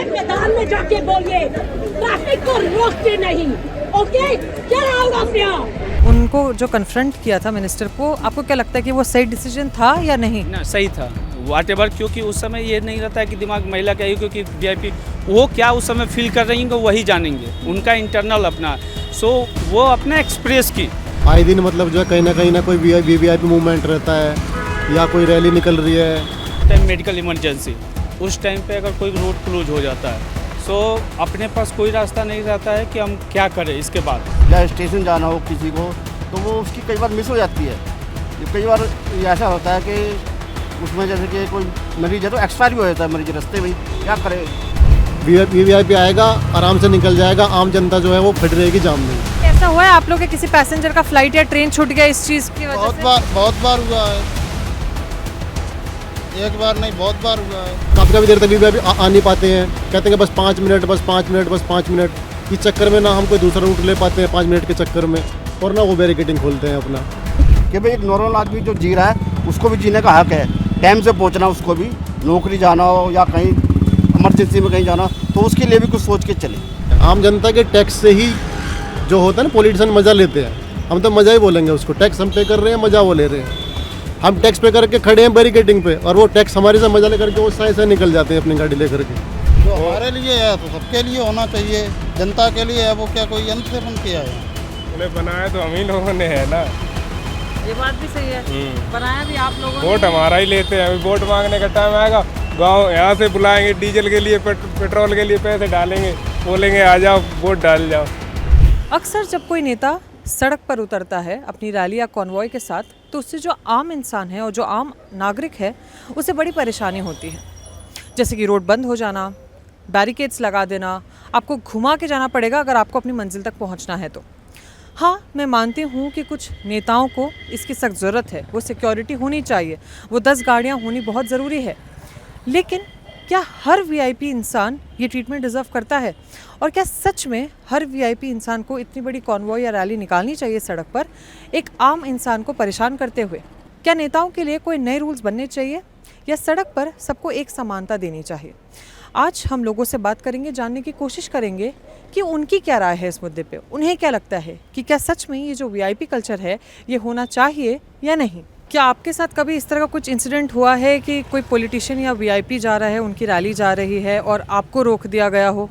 मैदान में जाके बोलिए ट्रैफिक को रोकते नहीं। Okay, get out of here. उनको जो कन्फ्रंट किया था मिनिस्टर को, आपको क्या लगता है कि वो सही डिसीजन था या नहीं? ना सही था वाट एवर, क्योंकि उस समय ये नहीं रहता है कि दिमाग महिला का ही, क्योंकि वीआईपी वो क्या उस समय फील कर रही हैं वही जानेंगे, उनका इंटरनल अपना। सो वो अपना एक्सप्रेस की आए दिन मतलब जो है कहीं ना कोई वीवीआईपी मूवमेंट रहता है या कोई रैली निकल रही है। टाइम मेडिकल इमरजेंसी, उस टाइम पे अगर कोई रोड क्लोज हो जाता है सो अपने पास कोई रास्ता नहीं रहता है कि हम क्या करें इसके बाद। या स्टेशन जाना हो किसी को तो वो उसकी कई बार मिस हो जाती है। कई बार ऐसा होता है कि उसमें जैसे कि कोई मरीज है तो एक्सपायर भी हो जाता है मरीज रास्ते में, क्या करे। वीवीआईपी आएगा, आराम से निकल जाएगा, आम जनता जो है वो फट रहेगी जाम में। ऐसा हुआ है आप लोग के किसी पैसेंजर का फ्लाइट या ट्रेन छूट गया इस चीज़ की वजह से? बहुत बार हुआ है, एक बार नहीं बहुत बार हुआ है। काफ़ी देर तक वीवीआईपी आ नहीं पाते हैं, कहते हैं कि बस 5 मिनट, बस 5 मिनट, बस 5 मिनट। इस चक्कर में ना हम कोई दूसरा रूट ले पाते हैं 5 मिनट के चक्कर में, और ना वो बैरिकेडिंग खोलते हैं अपना। कि भाई एक नॉर्मल आदमी जो जी रहा है उसको भी जीने का हक है, टाइम से पहुंचना, उसको भी नौकरी जाना हो या कहीं इमरजेंसी में कहीं जाना हो तो उसके लिए भी कुछ सोच के चले। आम जनता के टैक्स से ही जो होता है ना, पॉलिटिशियन मज़ा लेते हैं। हम तो मज़ा ही बोलेंगे उसको, टैक्स हम पे कर रहे हैं, मज़ा वो ले रहे हैं। हम टैक्स पे करके खड़े हैं बैरिकेडिंग पे, और वो टैक्स हमारे से मज़ा लेकर के वो साइड से निकल जाते हैं अपनी गाड़ी लेकर के। जो हमारे लिए है तो सबके लिए होना चाहिए, जनता के लिए है वो क्या कोई यंत्र से बन किया है? उन्हें बनाया तो हम ही लोगों ने है ना। ये बात भी सही है, बनाया भी आप लोगों ने। वोट हमारा ही लेते हैं, अभी वोट मांगने का टाइम आएगा, गांव यहाँ से बुलाएंगे, डीजल के लिए पेट्रोल के लिए पैसे डालेंगे, बोलेंगे आ जाओ वोट डाल जाओ। अक्सर जब कोई नेता सड़क पर उतरता है अपनी रैली या कॉन्वॉय के साथ, तो उससे जो आम इंसान है और जो आम नागरिक है उसे बड़ी परेशानी होती है। जैसे कि रोड बंद हो जाना, बैरिकेड्स लगा देना, आपको घुमा के जाना पड़ेगा अगर आपको अपनी मंजिल तक पहुंचना है तो। हाँ, मैं मानती हूँ कि कुछ नेताओं को इसकी सख्त ज़रूरत है, वो सिक्योरिटी होनी चाहिए, वो 10 गाड़ियाँ होनी बहुत ज़रूरी है। लेकिन क्या हर वीआईपी इंसान ये ट्रीटमेंट डिज़र्व करता है? और क्या सच में हर वीआईपी इंसान को इतनी बड़ी कॉन्वॉय या रैली निकालनी चाहिए सड़क पर एक आम इंसान को परेशान करते हुए? क्या नेताओं के लिए कोई नए रूल्स बनने चाहिए या सड़क पर सबको एक समानता देनी चाहिए? आज हम लोगों से बात करेंगे, जानने की कोशिश करेंगे कि उनकी क्या राय है इस मुद्दे पे। उन्हें क्या लगता है कि क्या सच में ये जो वीआईपी कल्चर है ये होना चाहिए या नहीं? क्या आपके साथ कभी इस तरह का कुछ इंसिडेंट हुआ है कि कोई पॉलिटिशियन या वीआईपी जा रहा है, उनकी रैली जा रही है और आपको रोक दिया गया हो?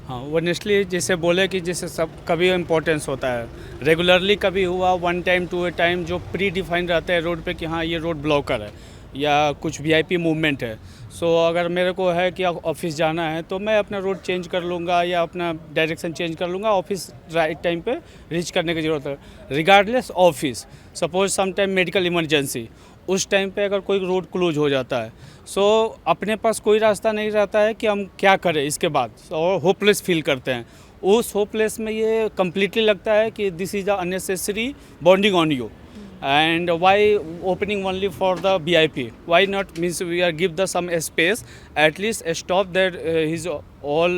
हाँ, ऑनेस्टली जैसे बोले कि जैसे सब कभी इम्पोर्टेंस होता है, रेगुलरली कभी हुआ, one time to a time जो प्री डिफाइंड रहता है रोड पे कि हाँ ये रोड ब्लॉकर है या कुछ वीआईपी मूवमेंट है। सो अगर मेरे को है कि ऑफिस जाना है तो मैं अपना रोड चेंज कर लूँगा या अपना डायरेक्शन चेंज कर लूँगा, ऑफिस राइट टाइम पे रीच करने की ज़रूरत है regardless office. Suppose some time medical emergency, उस टाइम पे अगर कोई रोड क्लोज हो जाता है सो अपने पास कोई रास्ता नहीं रहता है कि हम क्या करें इसके बाद, और होपलेस फील करते हैं। उस होपलेस में ये कम्प्लीटली लगता है कि this is the unnecessary bonding on you and why opening only for the VIP, why not means we are give the some space, at least stop that his all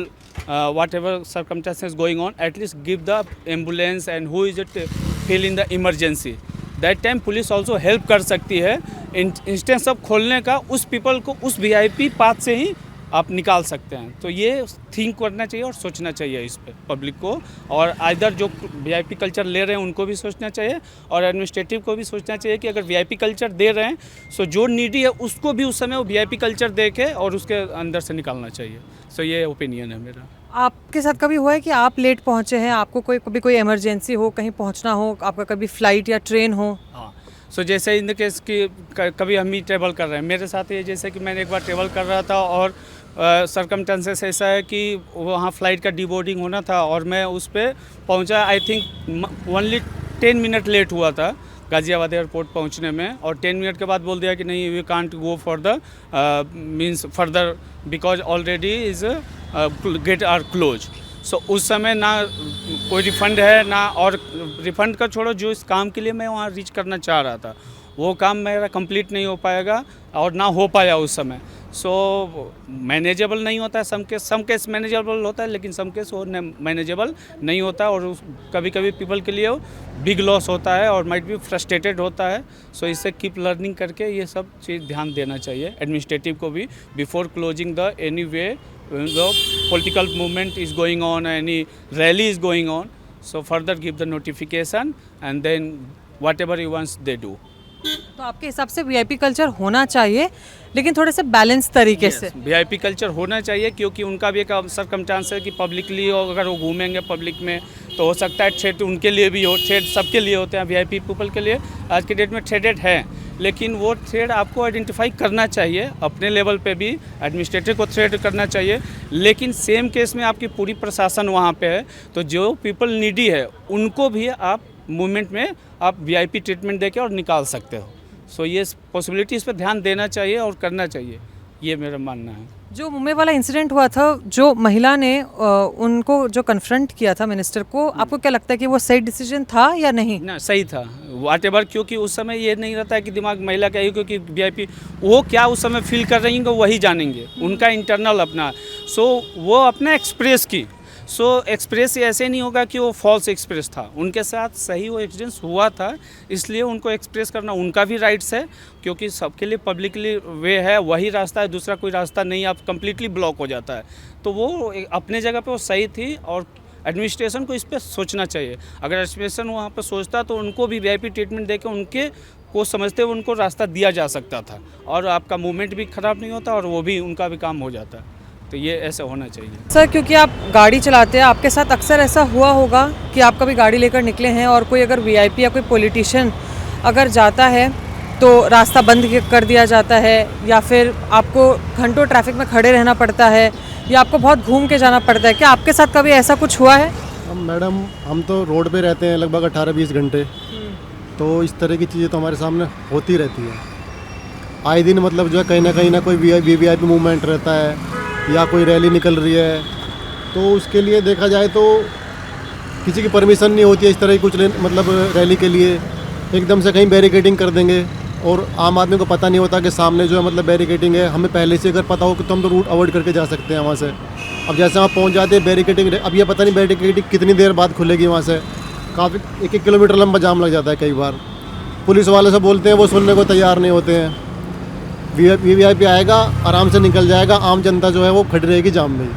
whatever circumstances going on, at least give the ambulance and who is it feel in the emergency, that time police also help कर सकती है। Instance of खोलने का उस people को उस VIP path से ही आप निकाल सकते हैं। तो ये थिंक करना चाहिए और सोचना चाहिए इस पे पब्लिक को, और आइदर जो वीआईपी कल्चर ले रहे हैं उनको भी सोचना चाहिए और एडमिनिस्ट्रेटिव को भी सोचना चाहिए कि अगर वीआईपी कल्चर दे रहे हैं सो जो नीडी है उसको भी उस समय वो वीआईपी कल्चर दे के और उसके अंदर से निकालना चाहिए। सो ये ओपिनियन है मेरा। आपके साथ कभी हुआ है कि आप लेट पहुँचे हैं, आपको कभी कोई इमरजेंसी हो, कहीं पहुँचना हो, आपका कभी फ्लाइट या ट्रेन हो? हाँ, सो जैसे इन द केस कि कभी हम ही ट्रेवल कर रहे हैं, मेरे साथ ये जैसे कि मैंने एक बार ट्रेवल कर रहा था और सर्कमस्टेंसेस ऐसा है कि वहाँ फ़्लाइट का डिबोर्डिंग होना था और मैं उस पर पहुँचा, I think only 10 minute late हुआ था गाज़ियाबाद एयरपोर्ट पहुँचने में, और 10 मिनट के बाद बोल दिया कि नहीं we can't go for the means further because already is gate are close. So उस समय ना कोई रिफ़ंड है ना, और रिफ़ंड का छोड़ो, जो इस काम के लिए मैं वहाँ रीच करना चाह रहा था वो काम मेरा कंप्लीट नहीं हो पाएगा और ना हो पाया उस समय। सो मैनेजेबल नहीं होता है, सम केस मैनेजेबल होता है लेकिन सम केस वो मैनेजेबल नहीं होता, और कभी कभी पीपल के लिए बिग लॉस होता है और माइट बी फ्रस्ट्रेटेड होता है। सो इससे कीप लर्निंग करके ये सब चीज़ ध्यान देना चाहिए एडमिनिस्ट्रेटिव को भी before closing the any way political movement is going on, any rally is going on, so further give the notification and then whatever he wants they do. तो आपके हिसाब से वीआईपी कल्चर होना चाहिए, लेकिन थोड़े से बैलेंस तरीके से। वीआईपी कल्चर होना चाहिए क्योंकि उनका भी एक सर्कमस्टांस है कि पब्लिकली अगर वो घूमेंगे पब्लिक में तो हो सकता है थ्रेट उनके लिए भी हो, थ्रेट सबके लिए होते हैं, वीआईपी पीपल के लिए आज के डेट में थ्रेटेड है, लेकिन वो थ्रेट आपको आइडेंटिफाई करना चाहिए, अपने लेवल पे भी एडमिनिस्ट्रेटर को थ्रेट करना चाहिए, लेकिन सेम केस में आपकी पूरी प्रशासन वहाँ पे है, तो जो पीपल नीडी है उनको भी आप मूवमेंट में आप वीआईपी ट्रीटमेंट देके और निकाल सकते हो। सो ये पॉसिबिलिटीज़ पे ध्यान देना चाहिए और करना चाहिए, ये मेरा मानना है। जो मुंबई वाला इंसिडेंट हुआ था, जो महिला ने उनको जो कन्फ्रंट किया था मिनिस्टर को, आपको क्या लगता है कि वो सही डिसीजन था या नहीं? ना सही था व्हाटएवर, क्योंकि उस समय ये नहीं रहता है कि दिमाग महिला का ही, क्योंकि वीआईपी वो क्या उस समय फील कर रही हैं वही जानेंगे, उनका इंटरनल अपना, सो वो अपना एक्सप्रेस की, सो एक्सप्रेस ऐसे नहीं होगा कि वो फॉल्स एक्सप्रेस था, उनके साथ सही वो एक्सीडेंस हुआ था, इसलिए उनको एक्सप्रेस करना उनका भी राइट्स है, क्योंकि सबके लिए पब्लिकली वे है, वही रास्ता है, दूसरा कोई रास्ता नहीं, आप कंप्लीटली ब्लॉक हो जाता है, तो वो अपने जगह पे वो सही थी और एडमिनिस्ट्रेशन को इस पर सोचना चाहिए। अगर एडमिनिस्ट्रेशन वहाँ पर सोचता तो उनको भी वीआईपी ट्रीटमेंट देकर उनके को समझते हुए उनको रास्ता दिया जा सकता था और आपका मूवमेंट भी ख़राब नहीं होता और वो भी उनका भी काम हो जाता, तो ये ऐसा होना चाहिए। सर, क्योंकि आप गाड़ी चलाते हैं, आपके साथ अक्सर ऐसा हुआ होगा कि आप कभी गाड़ी लेकर निकले हैं और कोई अगर वीआईपी या कोई पॉलिटिशियन अगर जाता है तो रास्ता बंद कर दिया जाता है, या फिर आपको घंटों ट्रैफिक में खड़े रहना पड़ता है, या आपको बहुत घूम के जाना पड़ता है। क्या आपके साथ कभी ऐसा कुछ हुआ है? मैडम, हम तो रोड पे रहते हैं लगभग 18-20 घंटे, तो इस तरह की चीज़ें तो हमारे सामने होती रहती है आए दिन। मतलब जो है कहीं ना कोई वीआईपी मूवमेंट रहता है या कोई रैली निकल रही है, तो उसके लिए देखा जाए तो किसी की परमिशन नहीं होती है इस तरह की कुछ मतलब रैली के लिए, एकदम से कहीं बैरिकेडिंग कर देंगे और आम आदमी को पता नहीं होता कि सामने जो है मतलब बैरिकेडिंग है। हमें पहले से अगर पता हो तो हम तो रूट अवॉइड करके जा सकते हैं वहाँ से। अब जैसे वहाँ पहुँच जाते हैं बैरिकेडिंग, अब ये पता नहीं बैरिकेडिंग कितनी देर बाद खुलेगी, वहाँ से काफ़ी 1-1 किलोमीटर लंबा जाम लग जाता है कई बार। पुलिस वाले से बोलते हैं, वो सुनने को तैयार नहीं होते हैं। वीआईपी आएगा, आराम से निकल जाएगा, आम जनता जो है वो खड़ी रहेगी जाम में।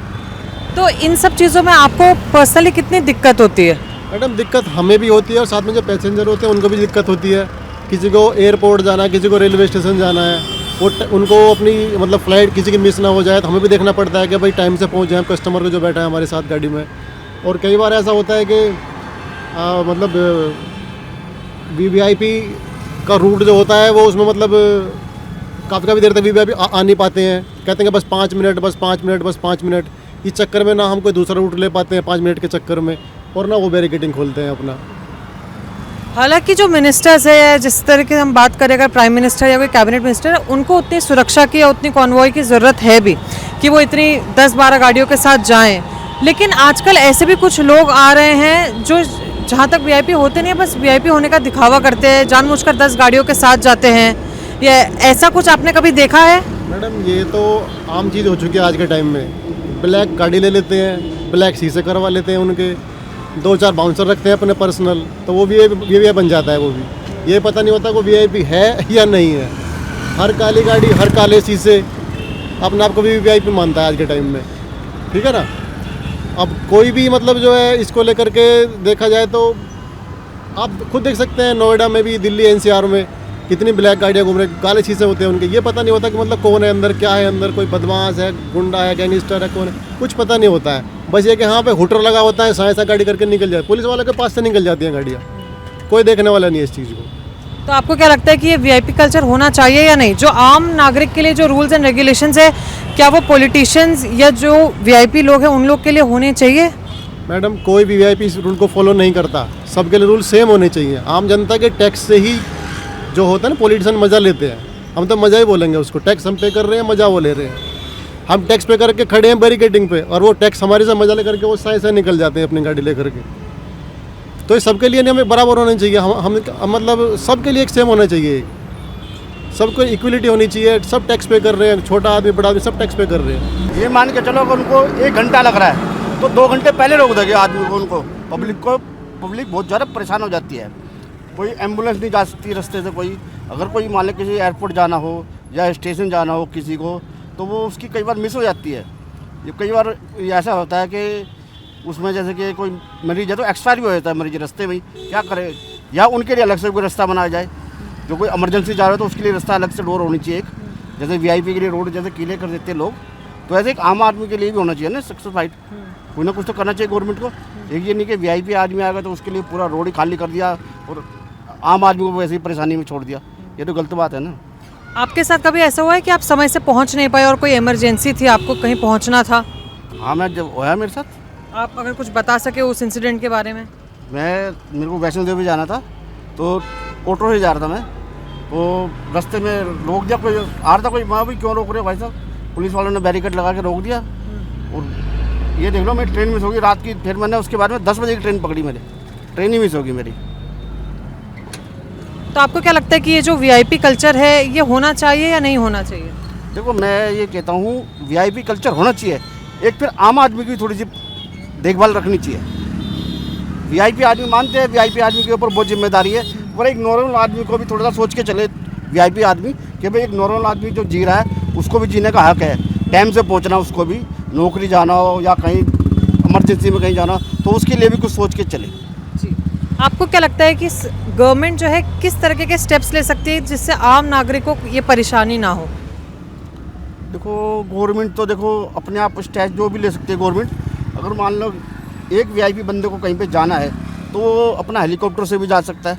तो इन सब चीज़ों में आपको पर्सनली कितनी दिक्कत होती है? मैडम, दिक्कत हमें भी होती है और साथ में जो पैसेंजर होते हैं उनको भी दिक्कत होती है। किसी को एयरपोर्ट जाना है, किसी को रेलवे स्टेशन जाना है, वो उनको अपनी मतलब फ़्लाइट किसी की मिस ना हो जाए, तो हमें भी देखना पड़ता है कि भाई टाइम से पहुंच जाए कस्टमर को जो बैठा है हमारे साथ गाड़ी में। और कई बार ऐसा होता है कि मतलब वीआईपी का रूट जो होता है वो उसमें मतलब काफ़ी देर तक वीआईपी आ नहीं पाते हैं, कहते हैं कि बस 5 मिनट, इस चक्कर में ना हम कोई दूसरा रूट ले पाते हैं 5 मिनट के चक्कर में, और ना वो बैरिकेडिंग खोलते हैं अपना। हालांकि जो मिनिस्टर्स है, जिस तरह की हम बात करें, अगर प्राइम मिनिस्टर या कोई कैबिनेट मिनिस्टर है, उनको उतनी सुरक्षा की या उतनी कॉन्वॉय की ज़रूरत है भी कि वो इतनी 10-12 गाड़ियों के साथ जाएं, लेकिन आजकल ऐसे भी कुछ लोग आ रहे हैं जो जहाँ तक वीआईपी होते नहीं है, बस वीआईपी होने का दिखावा करते हैं, जानबूझकर 10 गाड़ियों के साथ जाते हैं। ये ऐसा कुछ आपने कभी देखा है? मैडम, ये तो आम चीज़ हो चुकी है आज के टाइम में। ब्लैक गाड़ी ले लेते हैं, ब्लैक शीशे करवा लेते हैं उनके, 2-4 बाउंसर रखते हैं अपने पर्सनल, तो वो भी बन जाता है। वो भी ये पता नहीं होता वो वीआईपी है या नहीं है। हर काली गाड़ी, हर काले शीशे, अपने आप को भी वीआईपी मानता है आज के टाइम में, ठीक है ना। अब कोई भी मतलब जो है इसको लेकर के देखा जाए तो आप खुद देख सकते हैं, नोएडा में भी, दिल्ली एनसीआर में कितनी ब्लैक गाड़ियाँ घूम रही, काले शीशे होते हैं उनके। ये पता नहीं होता कि मतलब कौन है अंदर, क्या है अंदर, कोई बदमाश है, गुंडा है, गैंगस्टर है, कौन है, कुछ पता नहीं होता है। बस ये कि हाँ पे हुटर लगा होता है, साइंसा गाड़ी करके निकल जाए, पुलिस वालों के पास से निकल जाती हैं गाड़ियाँ, कोई देखने वाला नहीं है इस चीज़ को। तो आपको क्या लगता है कि ये वीआईपी कल्चर होना चाहिए या नहीं? जो आम नागरिक के लिए जो रूल्स एंड रेगुलेशंस है, क्या वो पॉलिटिशियंस या जो वीआईपी लोग हैं उन लोग के लिए होने चाहिए? मैडम, कोई भी वीआईपी इस रूल को फॉलो नहीं करता, सबके लिए रूल सेम होने चाहिए। आम जनता के टैक्स से ही जो होता है ना, पॉलिटिशियन मज़ा लेते हैं, हम तो मज़ा ही बोलेंगे उसको। टैक्स हम पे कर रहे हैं, मज़ा वो ले रहे हैं। हम टैक्स पे करके खड़े हैं बैरिकेडिंग पे, और वो टैक्स हमारे से मज़ा लेकर के वो से निकल जाते हैं अपनी गाड़ी लेकर के। तो ये सबके लिए नहीं, हमें बराबर होना चाहिए। हम मतलब सबके लिए एक सेम होना चाहिए, सबको इक्वलिटी होनी चाहिए। सब टैक्स पे कर रहे हैं, छोटा आदमी बड़ा आदमी सब टैक्स पे कर रहे हैं। ये मान के चलो कि उनको 1 घंटा लग रहा है तो 2 घंटे पहले रोक देंगे आदमी को, उनको पब्लिक बहुत ज़्यादा परेशान हो जाती है। कोई एम्बुलेंस नहीं जा सकती रास्ते से, कोई अगर कोई मान लें किसी एयरपोर्ट जाना हो या स्टेशन जाना हो किसी को, तो वो उसकी कई बार मिस हो जाती है। ये कई बार ये ऐसा होता है कि उसमें जैसे कि कोई मरीज है तो एक्सपायर भी हो जाता है मरीज रास्ते में ही, क्या करे, या उनके लिए अलग से कोई रास्ता बनाया जाए। जो कोई इमरजेंसी जा रहा है तो उसके लिए रास्ता अलग से डोर होनी चाहिए एक, जैसे वीआईपी के लिए रोड जैसे क्लियर कर देते हैं लोग, तो ऐसे एक आम आदमी के लिए भी होना चाहिए ना सक्सेसफाइड। कोई ना कुछ तो करना चाहिए गवर्नमेंट को। एक ये नहीं कि वीआईपी आदमी आ गया तो उसके लिए पूरा रोड ही खाली कर दिया और आम आदमी को वैसे ही परेशानी में छोड़ दिया, ये तो गलत बात है ना। आपके साथ कभी ऐसा हुआ है कि आप समय से पहुंच नहीं पाए और कोई इमरजेंसी थी, आपको कहीं पहुंचना था? हाँ, मैं जब होया मेरे साथ, आप अगर कुछ बता सके उस इंसिडेंट के बारे में। मेरे को वैष्णो देवी जाना था तो ऑटो से जा रहा था मैं, तो रास्ते में रोक दिया, कोई आ रहा था, कोई वहाँ भी क्यों रोक रहे हो भाई साहब, पुलिस वालों ने बैरिकेड लगा के रोक दिया। और ये देख लो मेरी ट्रेन मिस होगी रात की, फिर मैंने उसके बाद में 10 बजे की ट्रेन पकड़ी, मेरी ट्रेन ही मिस होगी मेरी। तो आपको क्या लगता है कि ये जो वीआईपी कल्चर है ये होना चाहिए या नहीं होना चाहिए? देखो मैं ये कहता हूँ वीआईपी कल्चर होना चाहिए, एक फिर आम आदमी की थोड़ी सी देखभाल रखनी चाहिए। वीआईपी आदमी मानते हैं वीआईपी आदमी के ऊपर बहुत जिम्मेदारी है, पर एक नॉर्मल आदमी को भी थोड़ा सा सोच के चले वीआईपी आदमी कि भाई एक नॉर्मल आदमी जो जी रहा है उसको भी जीने का हक है, टाइम से पहुंचना, उसको भी नौकरी जाना हो या कहीं इमरजेंसी में कहीं जाना हो तो उसके लिए भी कुछ सोच के चले। जी, आपको क्या लगता है कि गवर्नमेंट जो है किस तरह के स्टेप्स ले सकती है जिससे आम नागरिकों को ये परेशानी ना हो? देखो गवर्नमेंट तो देखो अपने आप स्टेप जो भी ले सकती है गवर्नमेंट। अगर मान लो एक वीआईपी बंदे को कहीं पे जाना है तो वो अपना हेलीकॉप्टर से भी जा सकता है,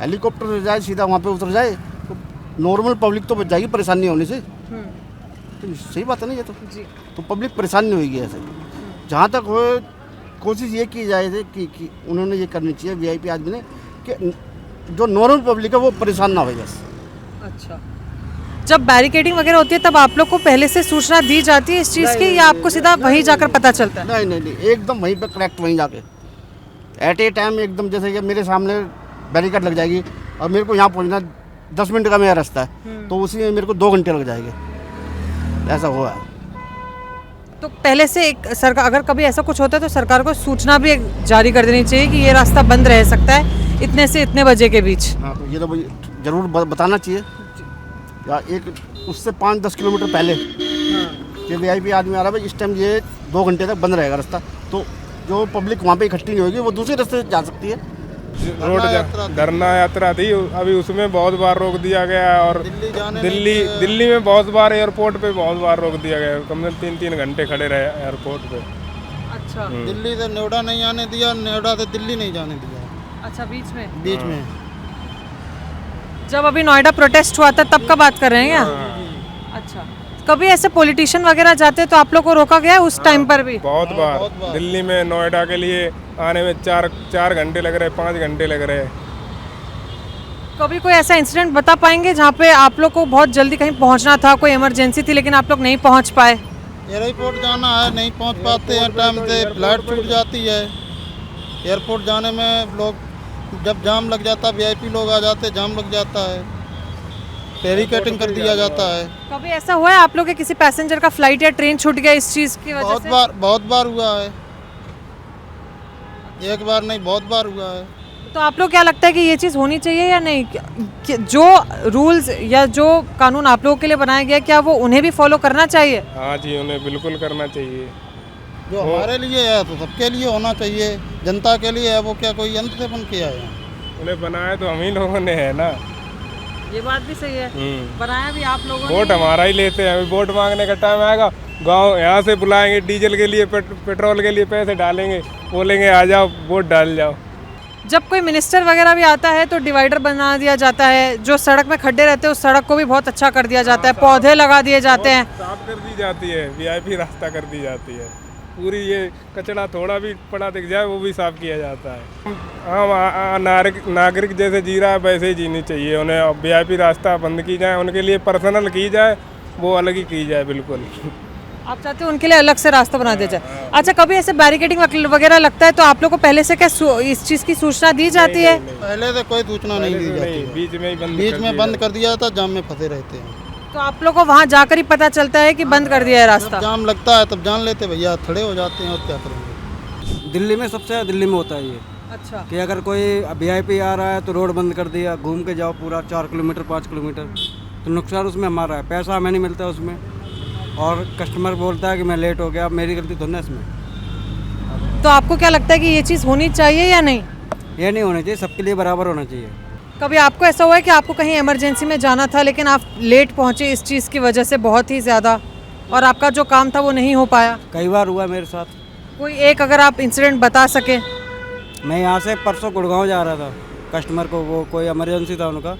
हेलीकॉप्टर से जाए सीधा वहाँ पे उतर जाए, तो नॉर्मल पब्लिक तो बच जाएगी परेशानी होने से। तो सही बात है ना ये जी। तो पब्लिक परेशान नहीं होगी ऐसे। जहाँ तक हो कोशिश ये की जाए थे कि उन्होंने ये करनी चाहिए वीआईपी आदमी ने कि जो नॉर्मल पब्लिक है वो परेशान ना हो बस। अच्छा, जब बैरिकेडिंग वगैरह होती है तब आप लोग को पहले से सूचना दी जाती है इस चीज़ की या आपको सीधा वहीं जाकर पता चलता है? नहीं नहीं नहीं, एकदम वहीं पे करेक्ट वहीं जाके एट ए टाइम एकदम, जैसे कि मेरे सामने बैरिकेड लग जाएगी और मेरे को यहाँ पहुँचना 10 मिनट का मेरा रास्ता है तो उसी में मेरे को 2 घंटे लग जाएंगे, ऐसा हुआ है। तो पहले से एक सरकार, अगर कभी ऐसा कुछ होता है तो सरकार को सूचना भी एक जारी कर देनी चाहिए कि ये रास्ता बंद रह सकता है इतने से इतने बजे के बीच। हाँ, तो ये तो जरूर बताना चाहिए, या एक उससे 5-10 किलोमीटर पहले कि वीआईपी आदमी आ रहा है इस टाइम ये 2 घंटे तक बंद रहेगा रास्ता, तो जो पब्लिक वहाँ पे इकट्ठी नहीं होगी वो दूसरे रास्ते से जा सकती है। धरना यात्रा थी, अभी उसमें बहुत बार रोक दिया गया है और दिल्ली में बहुत बार एयरपोर्ट पे बहुत बार रोक दिया गया, कम से कम 3-3 घंटे खड़े रहे एयरपोर्ट पे। अच्छा, दिल्ली से नोएडा नहीं आने दिया, नोएडा से दिल्ली नहीं जाने दिया। अच्छा, बीच में जब अभी नोएडा प्रोटेस्ट हुआ था तब का बात कर रहे हैं क्या? अच्छा, कभी ऐसे पॉलिटिशियन वगैरह जाते हैं तो आप लोग को रोका गया उस टाइम पर भी? बहुत बार दिल्ली में नोएडा के लिए आने में 4 घंटे लग रहे, 5 घंटे लग रहे। कभी कोई ऐसा इंसिडेंट बता पाएंगे जहाँ पे आप लोग को बहुत जल्दी कहीं पहुँचना था, कोई इमरजेंसी थी लेकिन आप लोग नहीं पहुँच पाए? एयरपोर्ट जाना है, नहीं पहुंच पाते हैं टाइम से, फ्लाइट छूट जाती है। एयरपोर्ट जाने में लोग जब जाम लग जाता है, वीआईपी लोग आ जाते, जाम लग जाता है, बैरिकेडिंग कर दिया जाता है। कभी ऐसा हुआ है आप लोग के किसी पैसेंजर का फ्लाइट या ट्रेन छूट गया इस चीज़ की वजह से? बहुत बार हुआ है, एक बार नहीं बहुत बार हुआ है। तो आप लोग क्या लगता है कि ये चीज़ होनी चाहिए या नहीं? जो रूल्स या जो कानून आप लोगों के लिए बनाया गया क्या वो उन्हें भी फॉलो करना चाहिए? हाँ जी, उन्हें बिल्कुल करना चाहिए। जो हमारे लिए है तो सबके लिए होना चाहिए, जनता के लिए है, वो क्या कोई यंत्र से बन किया है? उन्हें बनाया तो हम ही लोगों ने है ना। ये बात भी सही है, बनाया भी आप लोगों ने। वोट हमारा ही लेते हैं, अभी वोट मांगने का टाइम आएगा, गांव यहाँ से बुलाएंगे, डीजल के लिए पेट्रोल के लिए पैसे डालेंगे, बोलेंगे आ जाओ वोट डाल जाओ। जब कोई मिनिस्टर वगैरह भी आता है तो डिवाइडर बना दिया जाता है, जो सड़क में खड्डे रहते हैं उस सड़क को भी बहुत अच्छा कर दिया जाता है, पौधे लगा दिए जाते हैं, साफ कर दी जाती है, वीआईपी रास्ता कर दी जाती है, पूरी ये कचरा थोड़ा भी पड़ा दिख जाए वो भी साफ किया जाता है। हम नागरिक जैसे जी रहा है वैसे ही जीनी चाहिए, उन्हें वीआईपी रास्ता बंद की जाए, उनके लिए पर्सनल की जाए, वो अलग ही की जाए बिल्कुल। आप चाहते हो उनके लिए अलग से रास्ता बना दिया जाए? अच्छा, कभी ऐसे बैरिकेडिंग वगैरह लगता है तो आप लोग को पहले से क्या इस चीज़ की सूचना दी जाती है? पहले से कोई सूचना नहीं दी जाती, बीच में बंद कर दिया जाता, जाम में फंसे रहते हैं। तो आप लोग को वहाँ जाकर ही पता चलता है कि बंद कर दिया है रास्ता? जाम लगता है तब जान लेते भैया, खड़े हो जाते हैं और क्या करेंगे। दिल्ली में सबसे ज़्यादा दिल्ली में होता है ये। अच्छा, कि अगर कोई वीआईपी आ रहा है तो रोड बंद कर दिया, घूम के जाओ पूरा 4 किलोमीटर 5 किलोमीटर, तो नुकसान उसमें हमारा है, पैसा हमें नहीं मिलता उसमें। और कस्टमर बोलता है कि मैं लेट हो गया, अब मेरी गलती थोड़ी ना इसमें। तो आपको क्या लगता है कि ये चीज़ होनी चाहिए या नहीं? ये नहीं होना चाहिए, सबके लिए बराबर होना चाहिए। कभी आपको ऐसा हुआ है कि आपको कहीं इमरजेंसी में जाना था लेकिन आप लेट पहुंचे इस चीज़ की वजह से बहुत ही ज़्यादा, और आपका जो काम था वो नहीं हो पाया? कई बार हुआ मेरे साथ। कोई एक अगर आप इंसिडेंट बता सके। मैं यहाँ से परसों गुड़गांव जा रहा था, कस्टमर को वो कोई इमरजेंसी था उनका,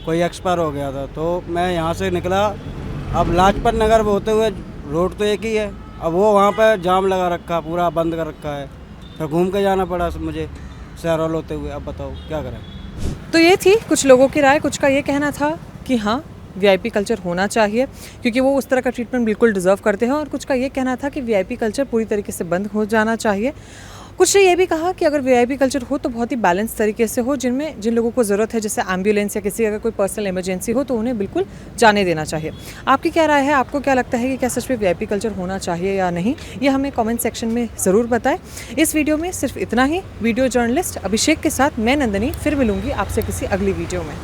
कोई एक्सपायर हो गया था, तो मैं यहाँ से निकला। अब लाजपत नगर होते हुए रोड तो एक ही है, अब वो वहाँ पर जाम लगा रखा, पूरा बंद कर रखा है, फिर घूम के जाना पड़ा मुझे शहरोल होते हुए। अब बताओ क्या करें। तो ये थी कुछ लोगों की राय। कुछ का ये कहना था कि हाँ वीआईपी कल्चर होना चाहिए क्योंकि वो उस तरह का ट्रीटमेंट बिल्कुल डिज़र्व करते हैं, और कुछ का ये कहना था कि वीआईपी कल्चर पूरी तरीके से बंद हो जाना चाहिए। कुछ ने ये भी कहा कि अगर वीआईपी कल्चर हो तो बहुत ही बैलेंस तरीके से हो, जिन लोगों को ज़रूरत है जैसे एम्बुलेंस या किसी अगर कोई पर्सनल इमरजेंसी हो तो उन्हें बिल्कुल जाने देना चाहिए। आपकी क्या राय है? आपको क्या लगता है कि क्या सच में वीआईपी कल्चर होना चाहिए या नहीं? ये हमें कमेंट सेक्शन में ज़रूर बताएं। इस वीडियो में सिर्फ इतना ही। वीडियो जर्नलिस्ट अभिषेक के साथ मैं नंदिनी फिर मिलूंगी आपसे किसी अगली वीडियो में।